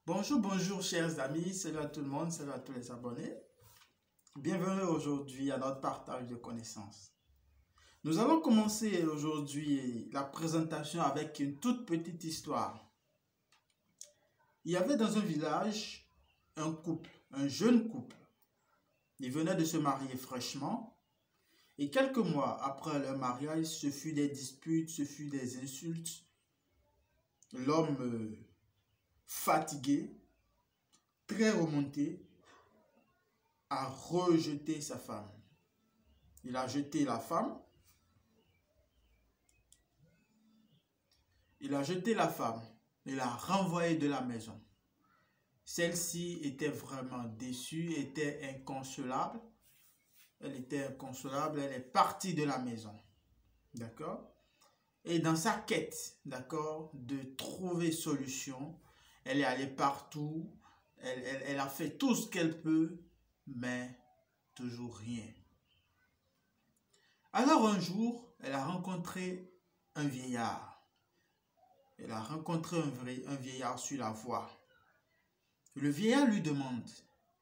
Bonjour, bonjour chers amis, salut à tout le monde, salut à tous les abonnés. Bienvenue aujourd'hui à notre partage de connaissances. Nous allons commencer aujourd'hui la présentation avec une toute petite histoire. Il y avait dans un village un couple, un jeune couple. Ils venaient de se marier fraîchement et quelques mois après leur mariage, ce fut des disputes, ce fut des insultes. L'homme fatigué, très remonté, a rejeté sa femme. Il a jeté la femme. Il l'a renvoyée de la maison. Celle-ci était vraiment déçue, était inconsolable. Elle était inconsolable, elle est partie de la maison. D'accord? Et dans sa quête, d'accord, de trouver solution, elle est allée partout. Elle a fait tout ce qu'elle peut, mais toujours rien. Alors un jour, elle a rencontré un vieillard. Elle a rencontré un vieillard sur la voie. Le vieillard lui demande: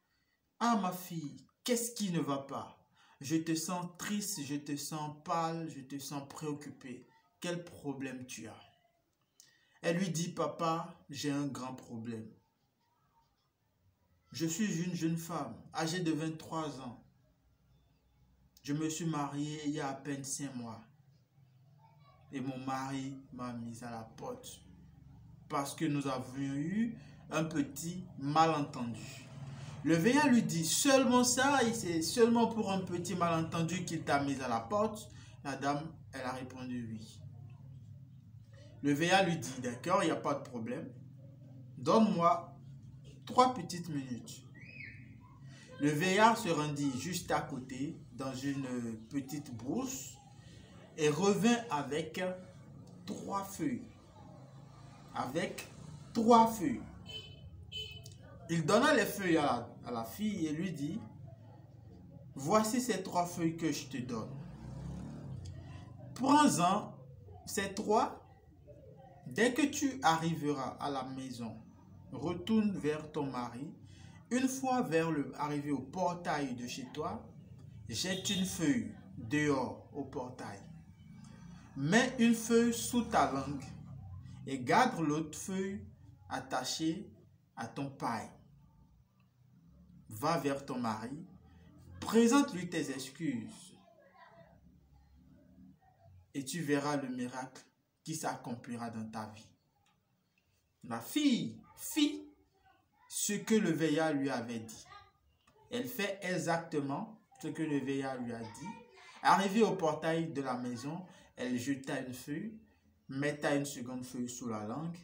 « Ah ma fille, qu'est-ce qui ne va pas? Je te sens triste, je te sens pâle, je te sens préoccupée. Quel problème tu as? » Elle lui dit: « Papa, j'ai un grand problème. Je suis une jeune femme, âgée de 23 ans. Je me suis mariée il y a à peine 5 mois. Et mon mari m'a mise à la porte parce que nous avions eu un petit malentendu. » Le vieillard lui dit: « Seulement ça, c'est seulement pour un petit malentendu qu'il t'a mise à la porte? » La dame, elle a répondu oui. Le vieillard lui dit: « D'accord, il n'y a pas de problème. Donne-moi 3 petites minutes. » Le vieillard se rendit juste à côté, dans une petite brousse, et revint avec 3 feuilles. Il donna les feuilles à la fille et lui dit: « Voici ces 3 feuilles que je te donne. Prends-en ces 3. Dès que tu arriveras à la maison, retourne vers ton mari. Une fois arrivé au portail de chez toi, jette une feuille dehors au portail. Mets une feuille sous ta langue et garde l'autre feuille attachée à ton paille. Va vers ton mari, présente-lui tes excuses et tu verras le miracle qui s'accomplira dans ta vie. » La fille fit ce que le vieillard lui avait dit. Elle fait exactement ce que le vieillard lui a dit. Arrivée au portail de la maison, elle jeta une feuille, metta une seconde feuille sous la langue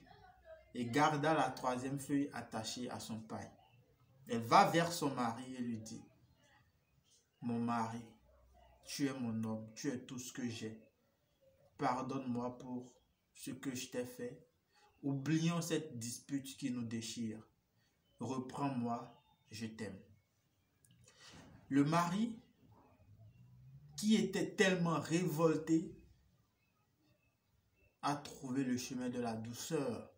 et garda la 3e feuille attachée à son paille. Elle va vers son mari et lui dit: « Mon mari, tu es mon homme, tu es tout ce que j'ai. Pardonne-moi pour ce que je t'ai fait. Oublions cette dispute qui nous déchire. Reprends-moi, je t'aime. » Le mari, qui était tellement révolté, a trouvé le chemin de la douceur.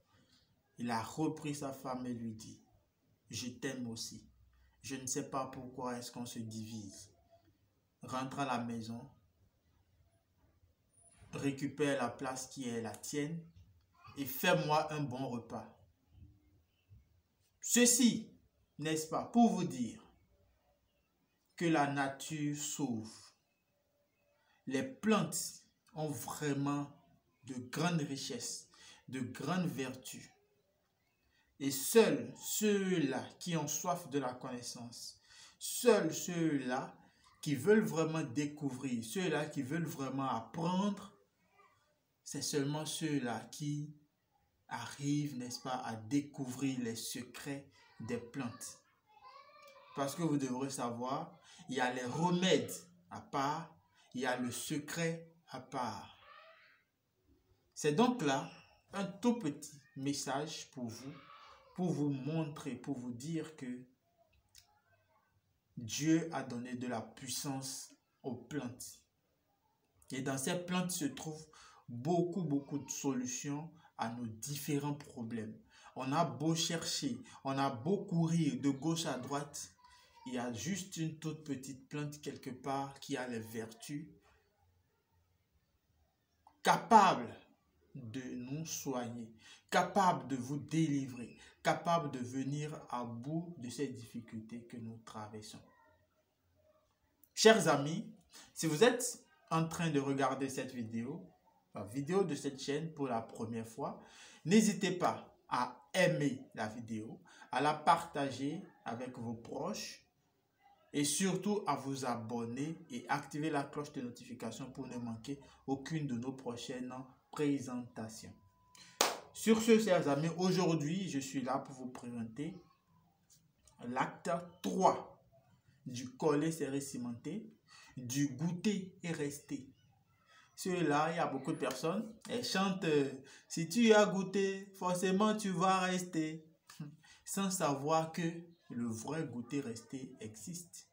Il a repris sa femme et lui dit: « Je t'aime aussi. Je ne sais pas pourquoi est-ce qu'on se divise. Rentre à la maison, récupère la place qui est la tienne et fais-moi un bon repas. » Ceci, n'est-ce pas, pour vous dire que la nature sauve. Les plantes ont vraiment de grandes richesses, de grandes vertus. Et seuls ceux-là qui ont soif de la connaissance, seuls ceux-là qui veulent vraiment découvrir, ceux-là qui veulent vraiment apprendre, c'est seulement ceux-là qui arrivent, n'est-ce pas, à découvrir les secrets des plantes. Parce que vous devrez savoir, il y a les remèdes à part, il y a le secret à part. C'est donc là un tout petit message pour vous montrer, pour vous dire que Dieu a donné de la puissance aux plantes. Et dans ces plantes se trouvent beaucoup de solutions à nos différents problèmes. On a beau chercher, on a beau courir de gauche à droite, il y a juste une toute petite plante quelque part qui a les vertus capables de nous soigner, capable de vous délivrer, capable de venir à bout de ces difficultés que nous traversons. Chers amis, si vous êtes en train de regarder cette vidéo, la vidéo de cette chaîne pour la première fois, n'hésitez pas à aimer la vidéo, à la partager avec vos proches et surtout à vous abonner et activer la cloche de notification pour ne manquer aucune de nos prochaines présentations. Sur ce, chers amis, aujourd'hui, je suis là pour vous présenter l'acte 3 du collet serré cimenté, du goûter et rester. Celui-là, il y a beaucoup de personnes, elles chantent « Si tu as goûté, forcément tu vas rester » sans savoir que le vrai goûter rester existe.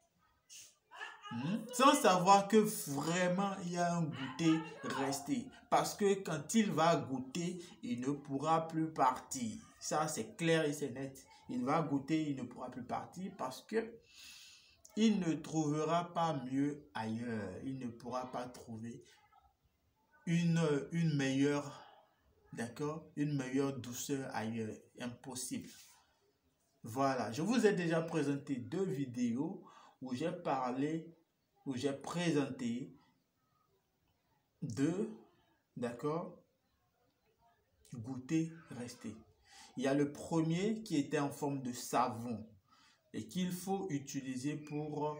Sans savoir que vraiment il y a un goûter resté. Parce que quand il va goûter, il ne pourra plus partir. Ça, c'est clair et c'est net. Il va goûter, il ne pourra plus partir parce que il ne trouvera pas mieux ailleurs. Il ne pourra pas trouver une meilleure, d'accord, une meilleure douceur ailleurs. Impossible. Voilà, je vous ai déjà présenté 2 vidéos où j'ai parlé, où j'ai présenté 2, d'accord, goûter, rester. Il y a le premier qui était en forme de savon et qu'il faut utiliser pour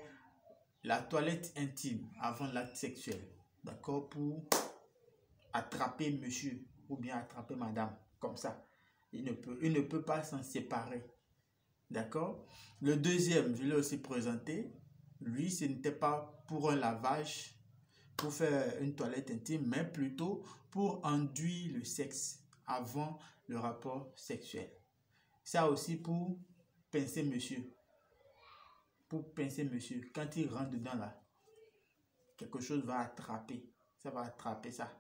la toilette intime avant l'acte sexuel, d'accord, pour attraper monsieur ou bien attraper madame, comme ça. Il ne peut pas s'en séparer. D'accord? Le deuxième, je l'ai aussi présenté. Lui, ce n'était pas pour un lavage, pour faire une toilette intime, mais plutôt pour enduire le sexe avant le rapport sexuel. Ça aussi pour pincer monsieur. Pour pincer monsieur. Quand il rentre dedans là, quelque chose va attraper. Ça va attraper ça.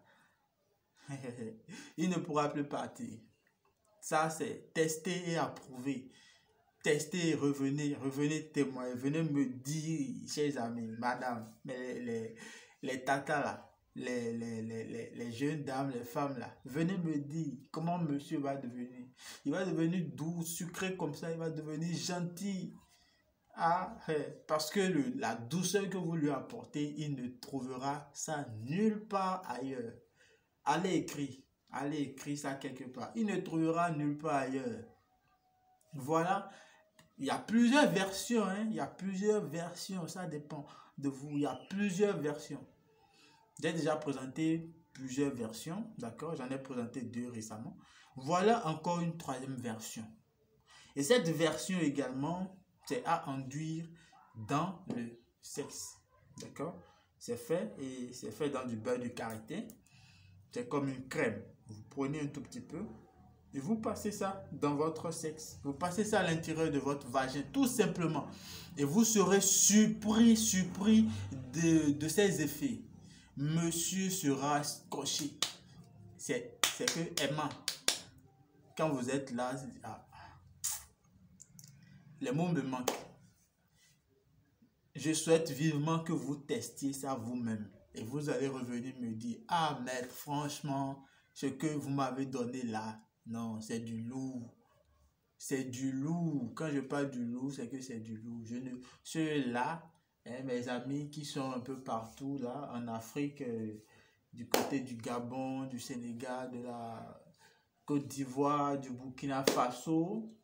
Il ne pourra plus partir. Ça, c'est tester et approuver. Testez, revenez témoigner, venez me dire, chers amis, madame, les tatas là, les jeunes dames, les femmes là, venez me dire comment monsieur va devenir. Il va devenir doux, sucré comme ça, il va devenir gentil. Ah, parce que la douceur que vous lui apportez, il ne trouvera ça nulle part ailleurs. Allez écrire ça quelque part. Il ne trouvera nulle part ailleurs. Voilà. Il y a plusieurs versions, hein? Il y a plusieurs versions, ça dépend de vous. Il y a plusieurs versions. J'ai déjà présenté plusieurs versions, d'accord? J'en ai présenté 2 récemment. Voilà encore une 3e version. Et cette version également, c'est à enduire dans le sexe, d'accord? C'est fait et c'est fait dans du beurre de karité. C'est comme une crème. Vous prenez un tout petit peu. Et vous passez ça dans votre sexe. Vous passez ça à l'intérieur de votre vagin, tout simplement. Et vous serez surpris de ces effets. Monsieur sera scotché. C'est que aimant. Quand vous êtes là, les mots me manquent. Je souhaite vivement que vous testiez ça vous-même. Et vous allez revenir me dire, ah maître, franchement, ce que vous m'avez donné là, non, c'est du lourd. C'est du lourd. Quand je parle du lourd, c'est que c'est du lourd. Ceux-là, mes amis qui sont un peu partout, là, en Afrique, du côté du Gabon, du Sénégal, de la Côte d'Ivoire, du Burkina Faso,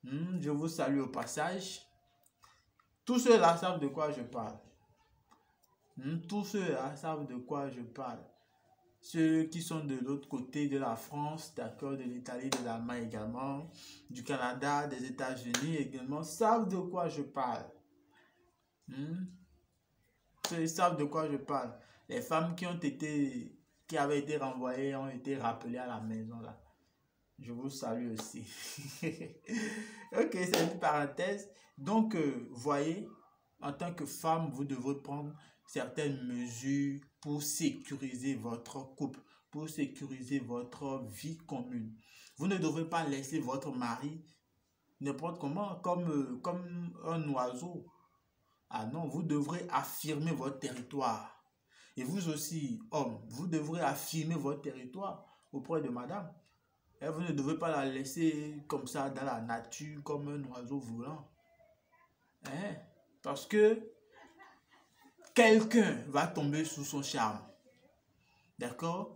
je vous salue au passage. Tous ceux-là savent de quoi je parle. Tous ceux-là savent de quoi je parle. Ceux qui sont de l'autre côté de la France, d'accord, de l'Italie, de l'Allemagne également, du Canada, des États-Unis également, savent de quoi je parle. Ils savent de quoi je parle. Les femmes qui avaient été renvoyées ont été rappelées à la maison là. Je vous salue aussi. Ok, c'est une parenthèse. Donc, voyez, en tant que femme, vous devrez prendre certaines mesures pour sécuriser votre couple, pour sécuriser votre vie commune. Vous ne devez pas laisser votre mari n'importe comment, comme un oiseau. Ah non, vous devrez affirmer votre territoire. Et vous aussi, homme, vous devrez affirmer votre territoire auprès de madame. Et vous ne devez pas la laisser comme ça dans la nature, comme un oiseau volant. Hein? Parce que quelqu'un va tomber sous son charme. D'accord?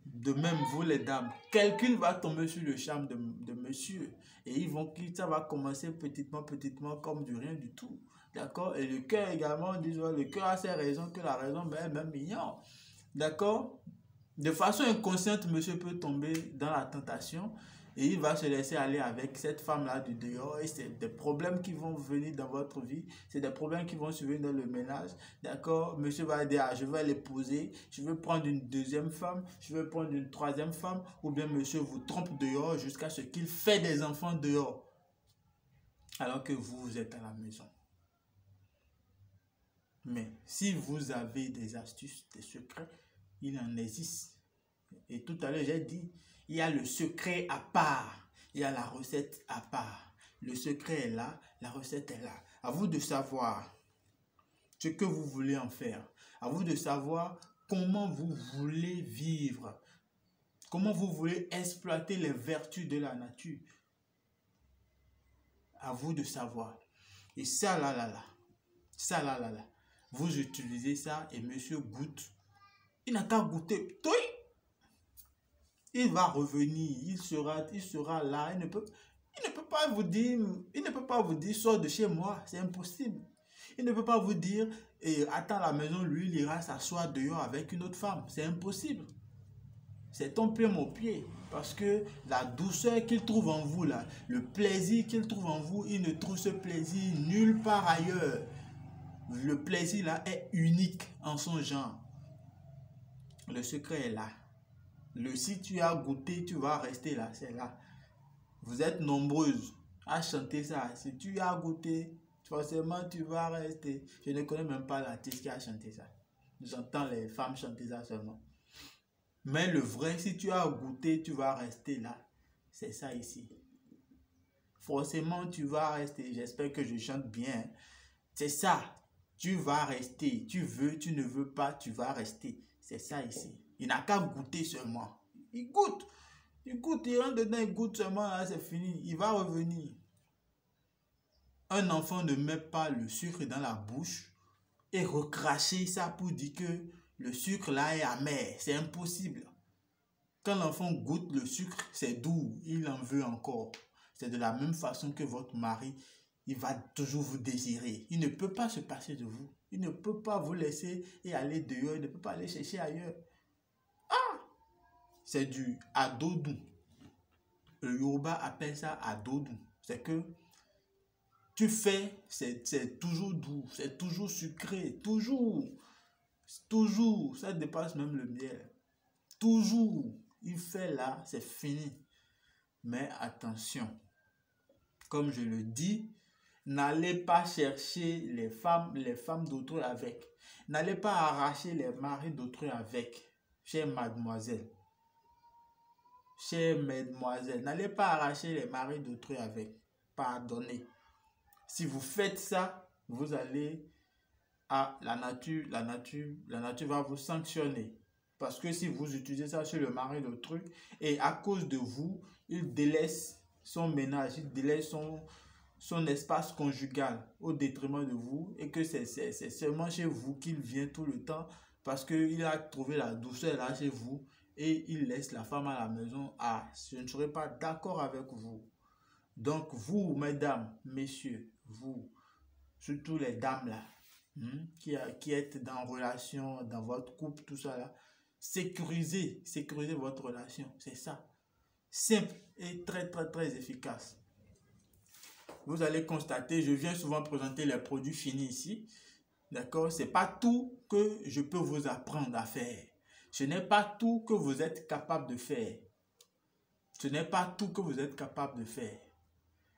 De même, vous les dames, quelqu'un va tomber sur le charme de monsieur. Et ça va commencer petitement, comme du rien du tout. D'accord? Et le cœur également, le cœur a ses raisons que la raison est même ignore. D'accord? De façon inconsciente, monsieur peut tomber dans la tentation et il va se laisser aller avec cette femme-là du dehors. Et c'est des problèmes qui vont venir dans votre vie. C'est des problèmes qui vont survenir dans le ménage. D'accord? Monsieur va dire, ah, je vais l'épouser, je veux prendre une deuxième femme, je veux prendre une troisième femme. Ou bien monsieur vous trompe dehors jusqu'à ce qu'il fait des enfants dehors. Alors que vous êtes à la maison. Mais si vous avez des astuces, des secrets, il en existe. Et tout à l'heure, j'ai dit, il y a le secret à part. Il y a la recette à part. Le secret est là, la recette est là. À vous de savoir ce que vous voulez en faire. À vous de savoir comment vous voulez vivre. Comment vous voulez exploiter les vertus de la nature. À vous de savoir. Et ça là. Vous utilisez ça et monsieur goûte. Il n'a qu'à goûter. Il va revenir, il sera là. Il ne peut pas vous dire, sors de chez moi. C'est impossible. Il ne peut pas vous dire, attends à la maison, lui, il ira s'asseoir dehors avec une autre femme. C'est impossible. C'est ton pied, mon pied. Parce que la douceur qu'il trouve en vous, là, le plaisir qu'il trouve en vous, il ne trouve ce plaisir nulle part ailleurs. Le plaisir là est unique en son genre. Le secret est là. Si tu as goûté, tu vas rester là, c'est là. Vous êtes nombreuses à chanter ça. Si tu as goûté, forcément tu vas rester. Je ne connais même pas l'artiste qui a chanté ça. J'entends les femmes chanter ça seulement. Mais le vrai, si tu as goûté, tu vas rester là. C'est ça ici. Forcément, tu vas rester. J'espère que je chante bien. C'est ça. Tu vas rester. Tu veux, tu ne veux pas, tu vas rester. C'est ça ici. Il n'a qu'à goûter seulement. Il goûte. Il rentre dedans, il goûte seulement, là, c'est fini. Il va revenir. Un enfant ne met pas le sucre dans la bouche et recracher ça pour dire que le sucre là est amer. C'est impossible. Quand l'enfant goûte le sucre, c'est doux. Il en veut encore. C'est de la même façon que votre mari, il va toujours vous désirer. Il ne peut pas se passer de vous. Il ne peut pas vous laisser et aller dehors. Il ne peut pas aller chercher ailleurs. C'est du adodou. Le Yoruba appelle ça adodou. C'est que tu fais, c'est toujours doux, c'est toujours sucré, toujours, ça dépasse même le miel. Toujours, il fait là, c'est fini. Mais attention, comme je le dis, n'allez pas chercher les femmes d'autrui avec. N'allez pas arracher les maris d'autrui avec, chère mademoiselle. Chère mesdemoiselles, n'allez pas arracher les maris d'autrui avec. Pardonnez. Si vous faites ça, vous allez à la nature va vous sanctionner. Parce que si vous utilisez ça sur le mari d'autrui, et à cause de vous, il délaisse son ménage, il délaisse son espace conjugal au détriment de vous, et que c'est seulement chez vous qu'il vient tout le temps, parce qu'il a trouvé la douceur là chez vous, et il laisse la femme à la maison. Ah, je ne serai pas d'accord avec vous. Donc vous, mesdames, messieurs, vous, surtout les dames là, qui êtes dans relation, dans votre couple, tout ça là, sécurisez votre relation, c'est ça. Simple et très efficace. Vous allez constater, je viens souvent présenter les produits finis ici, d'accord? C'est pas tout que je peux vous apprendre à faire. Ce n'est pas tout que vous êtes capable de faire. Ce n'est pas tout que vous êtes capable de faire.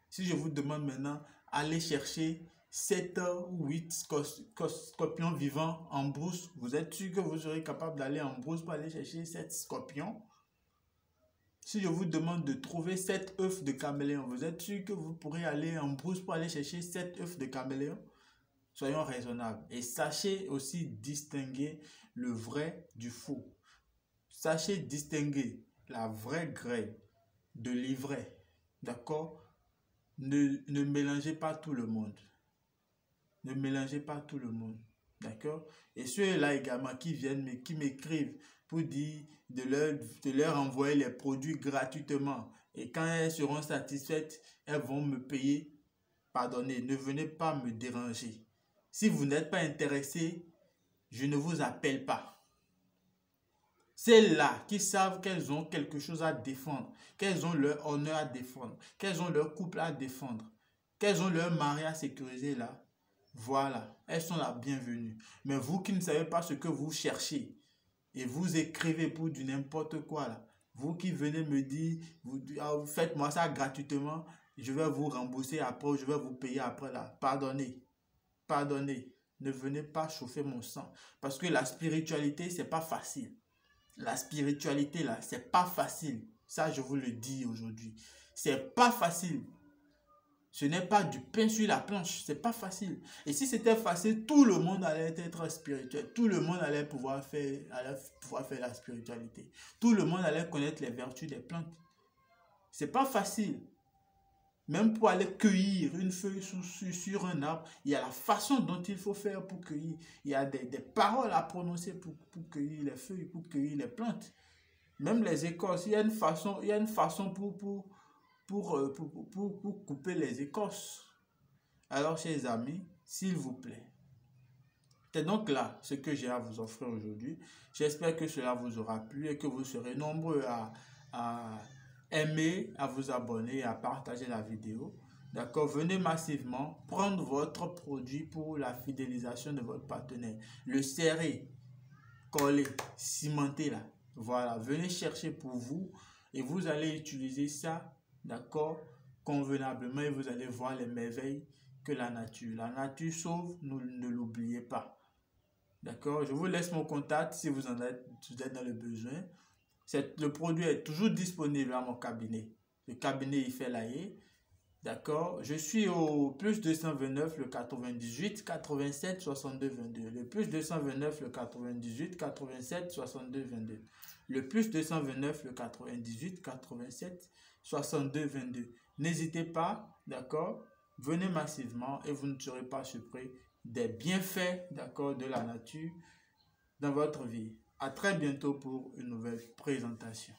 Si je vous demande maintenant, allez chercher 7 ou 8 scorpions vivants en brousse, vous êtes sûr que vous serez capable d'aller en brousse pour aller chercher 7 scorpions? Si je vous demande de trouver 7 œufs de caméléon, vous êtes sûr que vous pourrez aller en brousse pour aller chercher 7 œufs de caméléon? Soyons raisonnables. Et sachez aussi distinguer le vrai du faux. Sachez distinguer la vraie graine de l'ivraie. D'accord? Ne mélangez pas tout le monde. Ne mélangez pas tout le monde. D'accord? Et ceux-là également qui viennent, qui m'écrivent pour dire de leur envoyer les produits gratuitement. Et quand elles seront satisfaites, elles vont me payer. Pardonnez, ne venez pas me déranger. Si vous n'êtes pas intéressé, je ne vous appelle pas. Celles-là qui savent qu'elles ont quelque chose à défendre, qu'elles ont leur honneur à défendre, qu'elles ont leur couple à défendre, qu'elles ont leur mari à sécuriser là, voilà, elles sont la bienvenue. Mais vous qui ne savez pas ce que vous cherchez et vous écrivez pour du n'importe quoi là, vous qui venez me dire, faites-moi ça gratuitement, je vais vous rembourser après, je vais vous payer après là, pardonnez. Pardonnez, ne venez pas chauffer mon sang. Parce que la spiritualité, c'est pas facile. La spiritualité, là, c'est pas facile. Ça, je vous le dis aujourd'hui. C'est pas facile. Ce n'est pas du pain sur la planche. C'est pas facile. Et si c'était facile, tout le monde allait être spirituel. Tout le monde allait pouvoir faire la spiritualité. Tout le monde allait connaître les vertus des plantes. C'est pas facile. Même pour aller cueillir une feuille sur un arbre, il y a la façon dont il faut faire pour cueillir. Il y a des paroles à prononcer pour cueillir les feuilles, pour cueillir les plantes. Même les écorces, il y a une façon pour couper les écorces. Alors, chers amis, s'il vous plaît, c'est donc là ce que j'ai à vous offrir aujourd'hui. J'espère que cela vous aura plu et que vous serez nombreux à aimer, à vous abonner et à partager la vidéo. D'accord? Venez massivement prendre votre produit pour la fidélisation de votre partenaire. Le serrer, coller, cimenter là. Voilà, venez chercher pour vous et vous allez utiliser ça, d'accord, convenablement et vous allez voir les merveilles que la nature sauve, ne l'oubliez pas. D'accord? Je vous laisse mon contact si vous êtes dans le besoin. Le produit est toujours disponible à mon cabinet. Le cabinet il fait l'AE. D'accord? Je suis au plus 229 le 98 87 62 22. Le plus 229 le 98 87 62 22. Le plus 229 le 98 87 62 22. N'hésitez pas, d'accord? Venez massivement et vous ne serez pas surpris des bienfaits, d'accord, de la nature dans votre vie. À très bientôt pour une nouvelle présentation.